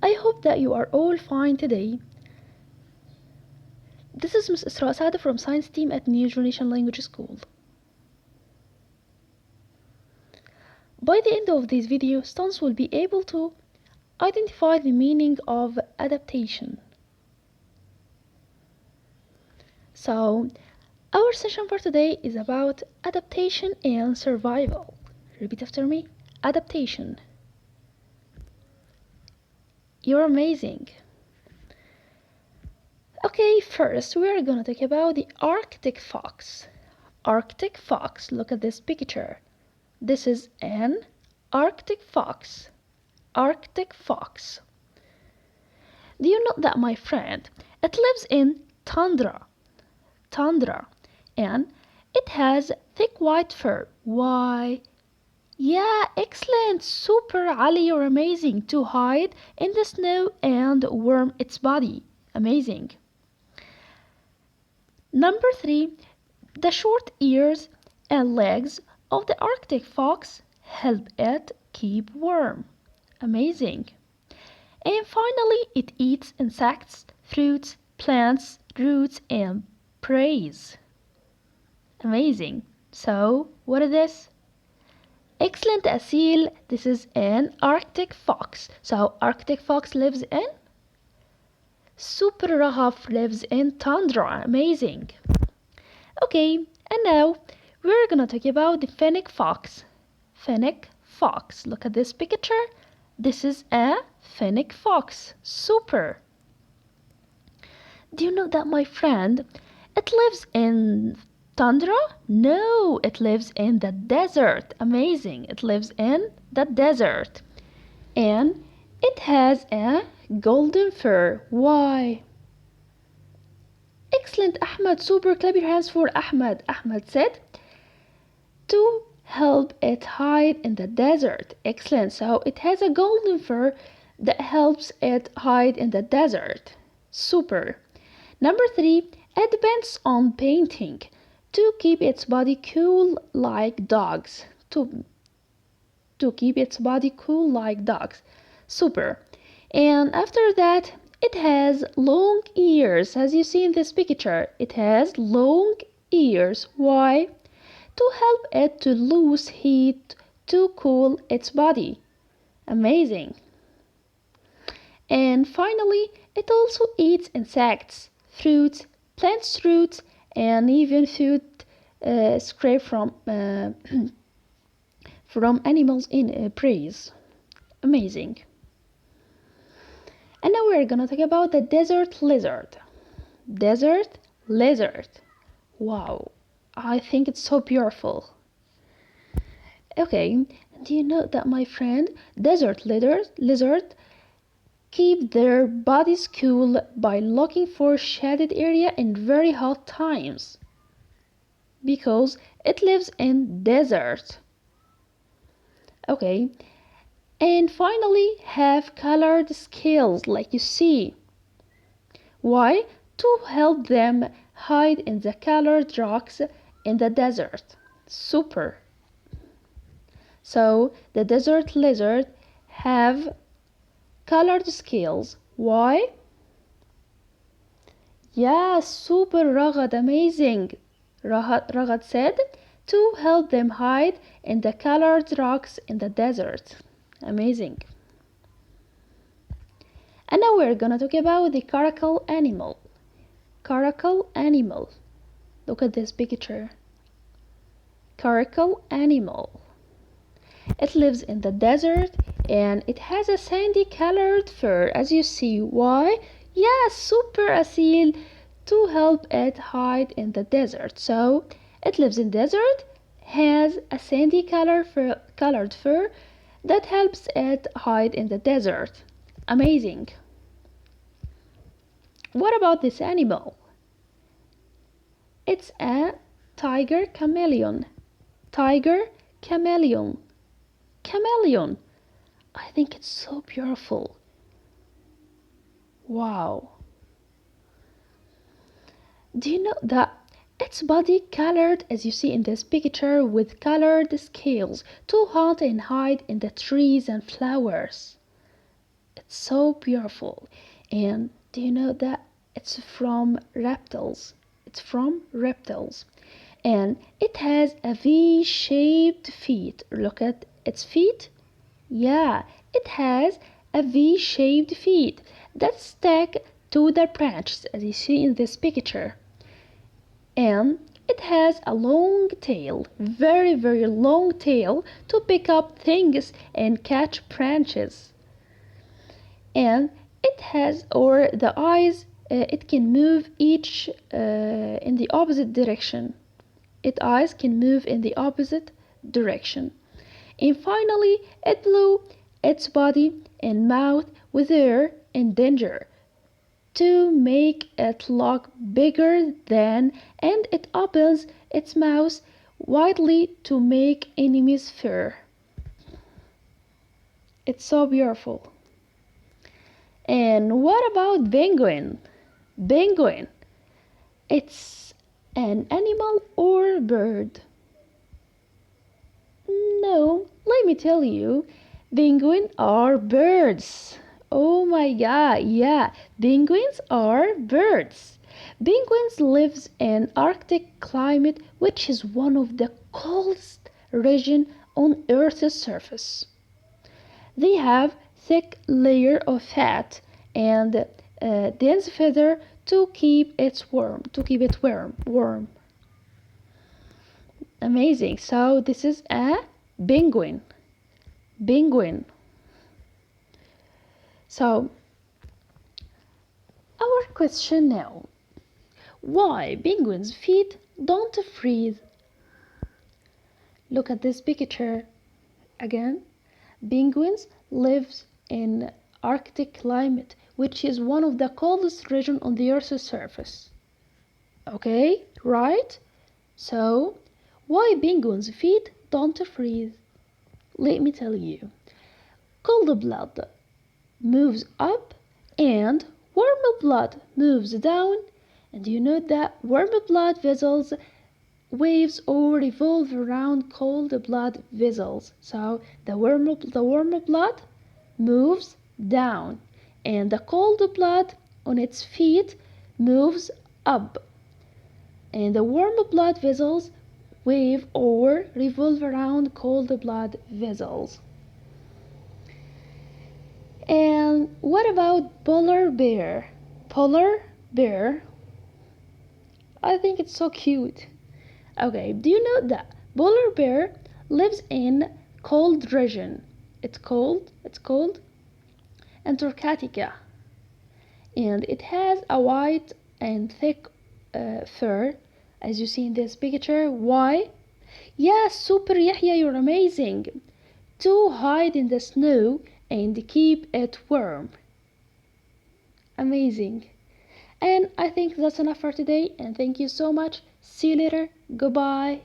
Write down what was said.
I hope that you are all fine today. This is Ms. Isra Saada from Science Team at New Generation Language School. By the end of this video, students will be able to identify the meaning of adaptation. So, our session for today is about adaptation and survival. Repeat after me. Adaptation. You're amazing. Okay, first we are gonna talk about the Arctic fox. Arctic fox, look at this picture. This is an Arctic fox. Arctic fox. Do you know that, my friend? It lives in tundra. Tundra. And it has thick white fur. Why? Yeah, excellent. Super, Ali, you're amazing. To hide in the snow and warm its body. Amazing. Number 3, the short ears and legs of the Arctic fox help it keep warm. Amazing. And finally, it eats insects, fruits, plants, roots, and prey. Amazing. So, what is this? Excellent, Asil. This is an Arctic fox. So, Arctic fox lives in? Super Rahaf lives in tundra. Amazing. Okay, and now we're gonna talk about the FENNEC fox. FENNEC fox. Look at this picture. This is a FENNEC fox. Super. Do you know that, my friend? It lives in tundra? No, it lives in the desert. Amazing. It lives in the desert. And it has a golden fur. Why? Excellent, Ahmed. Super. Clap your hands for Ahmed. Ahmed said to help it hide in the desert. Excellent. So it has a golden fur that helps it hide in the desert. Super. Number 3, it depends on painting to keep its body cool like dogs. To keep its body cool like dogs. Super. And after that, it has long ears. As you see in this picture, it has long ears. Why? To help it to lose heat to cool its body. Amazing. And finally, it also eats insects, fruits, plants roots, and even food scraped from from animals in prey. Amazing. And now we're gonna talk about the desert lizard. Desert lizard. Wow, I think it's so beautiful. Okay, do you know that, my friend? Desert lizard keep their bodies cool by looking for shaded area in very hot times because it lives in desert. Okay, and finally have colored scales like you see. Why? To help them hide in the colored rocks in the desert. Super. So the desert lizard have colored scales. Why? Yeah, super, Ragad, amazing. Ragad said to help them hide in the colored rocks in the desert. Amazing. And now we're gonna talk about the caracal animal. Caracal animal. Look at this picture. Caracal animal. It lives in the desert and it has a sandy colored fur, as you see. Why? Yeah, super, Asil, to help it hide in the desert. So it lives in desert, has a sandy colored fur that helps it hide in the desert. Amazing. What about this animal? It's a tiger chameleon. Tiger chameleon. Chameleon. I think it's so beautiful. Wow. Do you know that its body colored, as you see in this picture, with colored scales to hunt and hide in the trees and flowers? It's so beautiful. And do you know that it's from reptiles? It's from reptiles. And it has a V-shaped feet. Look at its feet. Yeah, it has a V-shaped feet that stick to the branches as you see in this picture. And it has a long tail, very, very long tail to pick up things and catch branches. And it has, or the eyes, it can move each in the opposite direction. Its eyes can move in the opposite direction. And finally, it blew its body and mouth with air and danger to make it look bigger than, and it opens its mouth widely to make enemies fear. It's so beautiful. And what about penguin? Penguin. It's an animal or bird? No, let me tell you, penguins are birds. Oh my god, yeah, penguins are birds. Penguins live in Arctic climate, which is one of the coldest region on Earth's surface. They have thick layer of fat and dense feather to keep it warm. Amazing. So this is a penguin. Penguin. So our question now. Why penguins' feet don't freeze? Look at this picture again. Penguins live in Arctic climate, which is one of the coldest region on the Earth's surface. Okay, right? So, why penguins' feet don't freeze? Let me tell you. Cold blood moves up and warm blood moves down, and you know that warm blood vessels waves or revolve around cold blood vessels. So the warm blood moves down and the cold blood on its feet moves up, and the warm blood vessels wave or revolve around cold blood vessels. And what about polar bear? Polar bear, I think it's so cute. Okay, do you know that polar bear lives in cold region? It's called Antarctica, and it has a white and thick fur, as you see in this picture. Why? Yes, super Yahya, you're amazing. To hide in the snow and keep it warm. Amazing. And I think that's enough for today, and thank you so much. See you later. Goodbye.